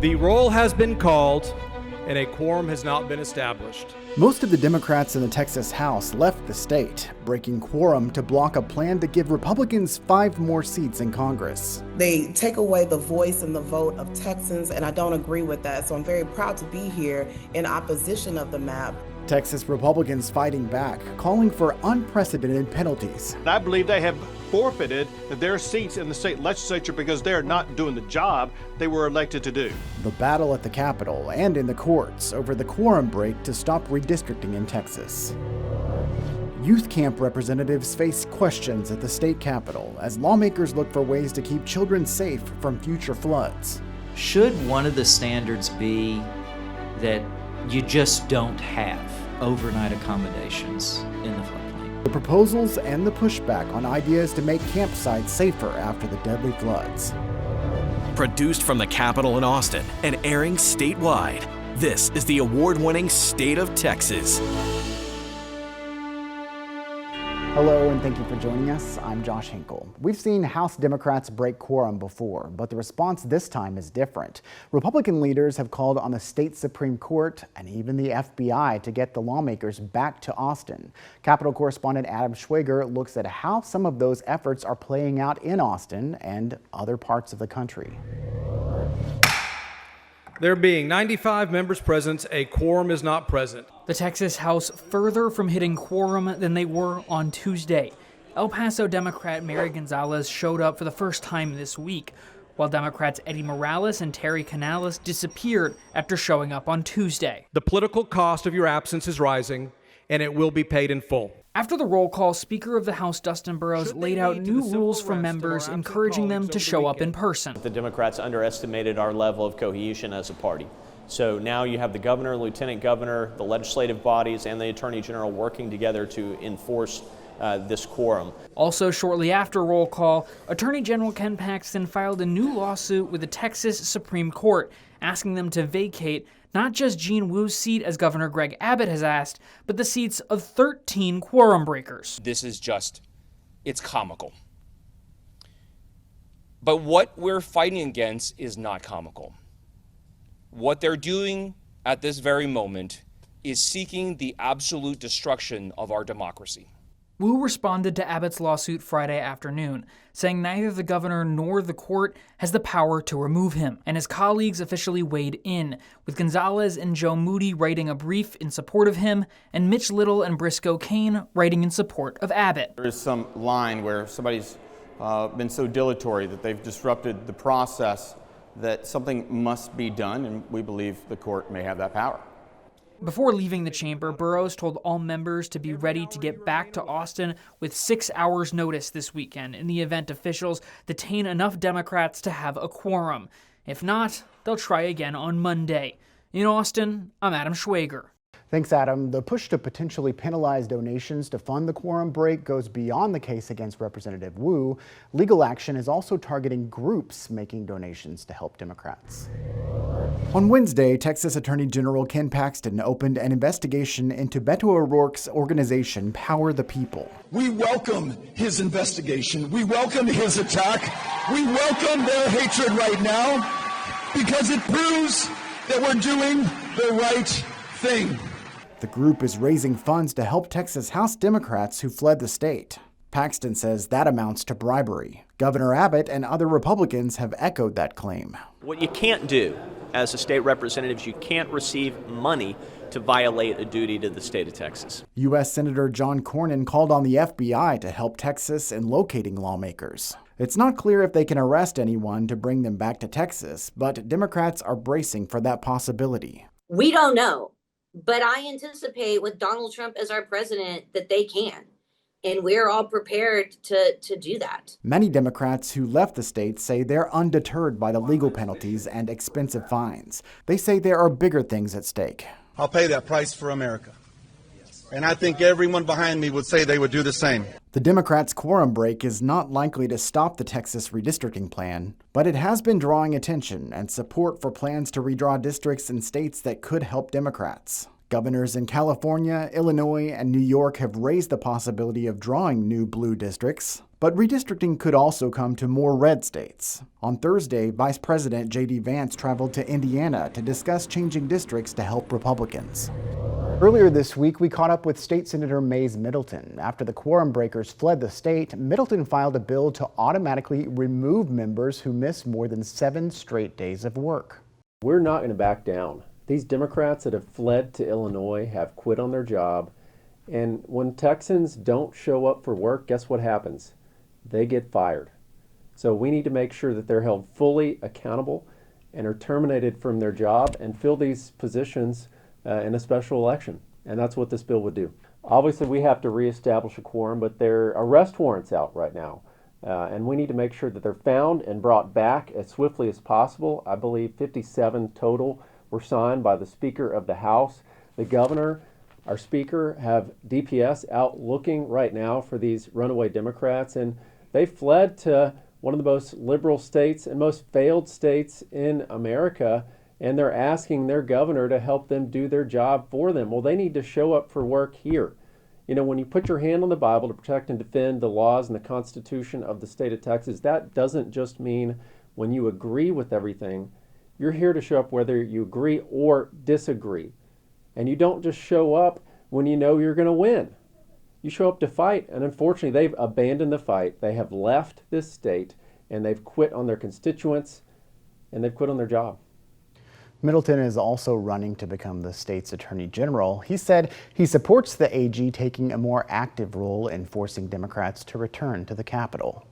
The roll has been called and a quorum has not been established. Most of the Democrats in the Texas House left the state, breaking quorum to block a plan to give Republicans 5 more seats in Congress. They take away the voice and the vote of Texans, and I don't agree with that. So I'm very proud to be here in opposition of the map. Texas Republicans fighting back, calling for unprecedented penalties. I believe they have forfeited their seats in the state legislature because they're not doing the job they were elected to do. The battle at the Capitol and in the courts over the quorum break to stop redistricting in Texas. Youth camp representatives face questions at the state capitol as lawmakers look for ways to keep children safe from future floods. Should one of the standards be that you just don't have overnight accommodations in the floodplain? The proposals and the pushback on ideas to make campsites safer after the deadly floods. Produced from the Capitol in Austin and airing statewide, this is the award-winning State of Texas. Hello and thank you for joining us. I'm Josh Hinkle. We've seen House Democrats break quorum before, but the response this time is different. Republican leaders have called on the state Supreme Court and even the FBI to get the lawmakers back to Austin. Capitol correspondent Adam Schwager looks at how some of those efforts are playing out in Austin and other parts of the country. There being 95 members present, a quorum is not present. The Texas House further from hitting quorum than they were on Tuesday. El Paso Democrat Mary Gonzalez showed up for the first time this week, while Democrats Eddie Morales and Terry Canales disappeared after showing up on Tuesday. The political cost of your absence is rising, and it will be paid in full. After the roll call, Speaker of the House Dustin Burrows laid out new rules for members, encouraging them to show up in person. The Democrats underestimated our level of cohesion as a party. So now you have the governor, lieutenant governor, the legislative bodies, and the attorney general working together to enforce this quorum. Also, shortly after roll call, Attorney General Ken Paxton filed a new lawsuit with the Texas Supreme Court, asking them to vacate not just Jean Wu's seat, as Governor Greg Abbott has asked, but the seats of 13 quorum breakers. This is it's comical. But what we're fighting against is not comical. What they're doing at this very moment is seeking the absolute destruction of our democracy. Wu responded to Abbott's lawsuit Friday afternoon, saying neither the governor nor the court has the power to remove him, and his colleagues officially weighed in, with Gonzalez and Joe Moody writing a brief in support of him, and Mitch Little and Briscoe Cain writing in support of Abbott. There is some line where somebody's been so dilatory that they've disrupted the process that something must be done, and we believe the court may have that power. Before leaving the chamber, Burrows told all members to be ready to get back to Austin with 6 hours' notice this weekend in the event officials detain enough Democrats to have a quorum. If not, they'll try again on Monday. In Austin, I'm Adam Schwager. Thanks, Adam. The push to potentially penalize donations to fund the quorum break goes beyond the case against Representative Wu. Legal action is also targeting groups making donations to help Democrats. On Wednesday, Texas Attorney General Ken Paxton opened an investigation into Beto O'Rourke's organization, Power the People. We welcome his investigation. We welcome his attack. We welcome their hatred right now because it proves that we're doing the right thing. The group is raising funds to help Texas House Democrats who fled the state. Paxton says that amounts to bribery. Governor Abbott and other Republicans have echoed that claim. What you can't do as a state representative, you can't receive money to violate a duty to the state of Texas. U.S. Senator John Cornyn called on the FBI to help Texas in locating lawmakers. It's not clear if they can arrest anyone to bring them back to Texas, but Democrats are bracing for that possibility. We don't know, but I anticipate with Donald Trump as our president that they can. And we're all prepared to do that. Many Democrats who left the state say they're undeterred by the legal penalties and expensive fines. They say there are bigger things at stake. I'll pay that price for America. And I think everyone behind me would say they would do the same. The Democrats' quorum break is not likely to stop the Texas redistricting plan, but it has been drawing attention and support for plans to redraw districts in states that could help Democrats. Governors in California, Illinois, and New York have raised the possibility of drawing new blue districts. But redistricting could also come to more red states. On Thursday, Vice President J.D. Vance traveled to Indiana to discuss changing districts to help Republicans. Earlier this week, we caught up with State Senator Maize Middleton. After the quorum breakers fled the state, Middleton filed a bill to automatically remove members who miss more than 7 straight days of work. We're not going to back down. These Democrats that have fled to Illinois have quit on their job. And when Texans don't show up for work, guess what happens? They get fired. So we need to make sure that they're held fully accountable and are terminated from their job and fill these positions in a special election. And that's what this bill would do. Obviously, we have to reestablish a quorum, but there are arrest warrants out right now. And we need to make sure that they're found and brought back as swiftly as possible. I believe 57 total were signed by the Speaker of the House. The Governor, our Speaker, have DPS out looking right now for these runaway Democrats, and they fled to one of the most liberal states and most failed states in America, and they're asking their governor to help them do their job for them. Well, they need to show up for work here. You know, when you put your hand on the Bible to protect and defend the laws and the Constitution of the state of Texas, that doesn't just mean when you agree with everything. You're here to show up whether you agree or disagree. And you don't just show up when you know you're going to win. You show up to fight, and unfortunately, they've abandoned the fight. They have left this state, and they've quit on their constituents, and they've quit on their job. Middleton is also running to become the state's attorney general. He said he supports the AG taking a more active role in forcing Democrats to return to the Capitol.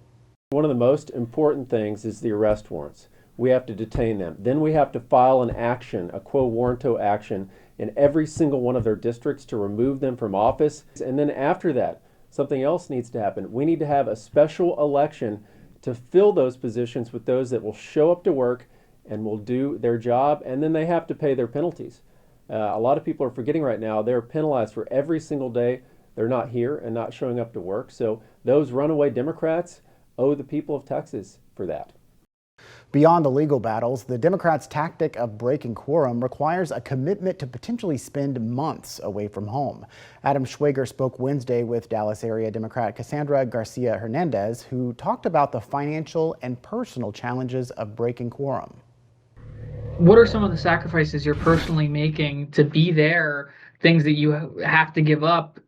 One of the most important things is the arrest warrants. We have to detain them. Then we have to file an action, a quo warranto action, in every single one of their districts to remove them from office. And then after that, something else needs to happen. We need to have a special election to fill those positions with those that will show up to work and will do their job, and then they have to pay their penalties. A lot of people are forgetting right now they're penalized for every single day they're not here and not showing up to work. So those runaway Democrats owe the people of Texas for that. Beyond the legal battles, the Democrats' tactic of breaking quorum requires a commitment to potentially spend months away from home. Adam Schwager spoke Wednesday with Dallas area Democrat Cassandra Garcia Hernandez, who talked about the financial and personal challenges of breaking quorum. What are some of the sacrifices you're personally making to be there, things that you have to give up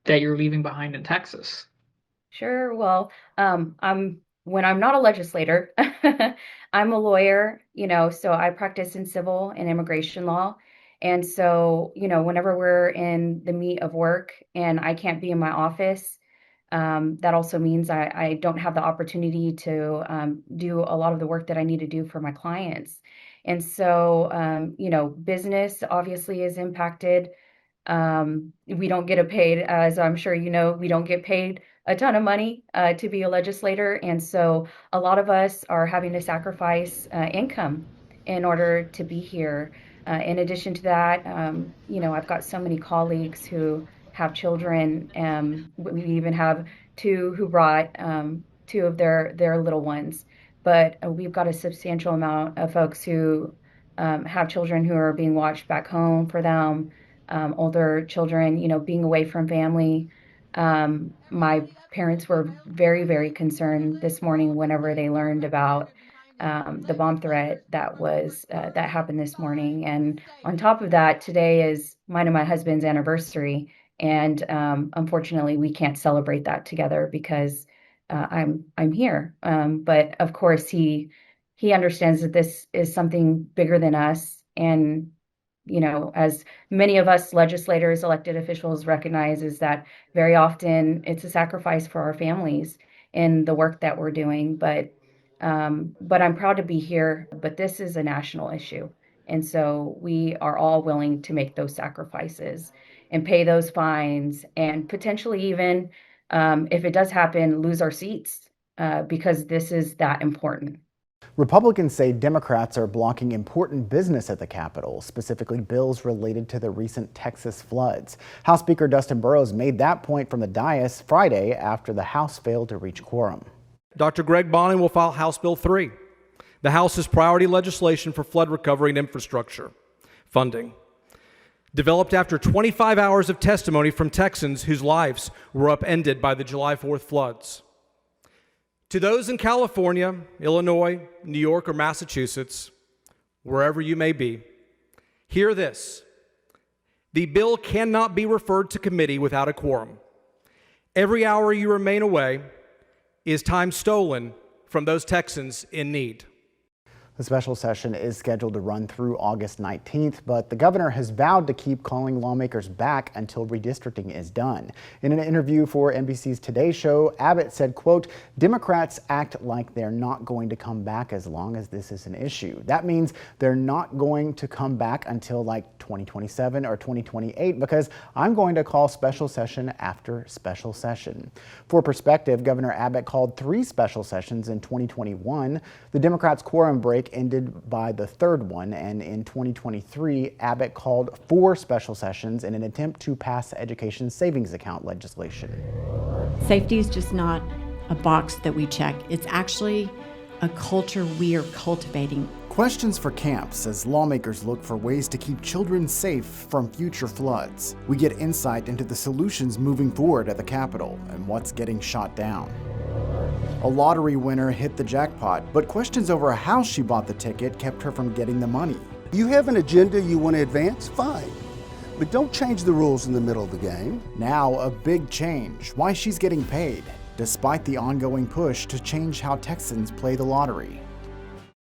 that you're leaving behind in Texas? Sure. Well, when I'm not a legislator, I'm a lawyer, so I practice in civil and immigration law. And so, whenever we're in the meat of work and I can't be in my office, that also means I don't have the opportunity to do a lot of the work that I need to do for my clients. And so, business obviously is impacted. We don't get paid, as I'm sure you know, we don't get paid a ton of money to be a legislator. And so a lot of us are having to sacrifice income in order to be here. In addition to that, I've got so many colleagues who have children. We even have 2 who brought 2 of their little ones. But we've got a substantial amount of folks who have children who are being watched back home for them, older children, being away from family. My parents were very, very concerned this morning whenever they learned about the bomb threat that happened this morning. And on top of that, today is mine and my husband's anniversary. And unfortunately, we can't celebrate that together because I'm here. But of course, he understands that this is something bigger than us. And as many of us legislators, elected officials recognize, is that very often it's a sacrifice for our families in the work that we're doing. But I'm proud to be here. But this is a national issue. And so we are all willing to make those sacrifices and pay those fines and potentially even, if it does happen, lose our seats because this is that important. Republicans say Democrats are blocking important business at the Capitol, specifically bills related to the recent Texas floods. House Speaker Dustin Burrows made that point from the dais Friday after the House failed to reach quorum. Dr. Greg Bonning will file House Bill 3, the House's priority legislation for flood recovery and infrastructure funding. Developed after 25 hours of testimony from Texans whose lives were upended by the July 4th floods. To those in California, Illinois, New York, or Massachusetts, wherever you may be, hear this. The bill cannot be referred to committee without a quorum. Every hour you remain away is time stolen from those Texans in need. The special session is scheduled to run through August 19th, but the governor has vowed to keep calling lawmakers back until redistricting is done. In an interview for NBC's Today Show, Abbott said, quote, Democrats act like they're not going to come back as long as this is an issue. That means they're not going to come back until like 2027 or 2028 because I'm going to call special session after special session. For perspective, Governor Abbott called 3 special sessions in 2021. The Democrats' quorum break ended by the third one, and in 2023, Abbott called 4 special sessions in an attempt to pass education savings account legislation. Safety is just not a box that we check. It's actually a culture we are cultivating. Questions for camps as lawmakers look for ways to keep children safe from future floods. We get insight into the solutions moving forward at the Capitol and what's getting shot down. A lottery winner hit the jackpot, but questions over how she bought the ticket kept her from getting the money. You have an agenda you want to advance? Fine. But don't change the rules in the middle of the game. Now a big change, why she's getting paid, despite the ongoing push to change how Texans play the lottery.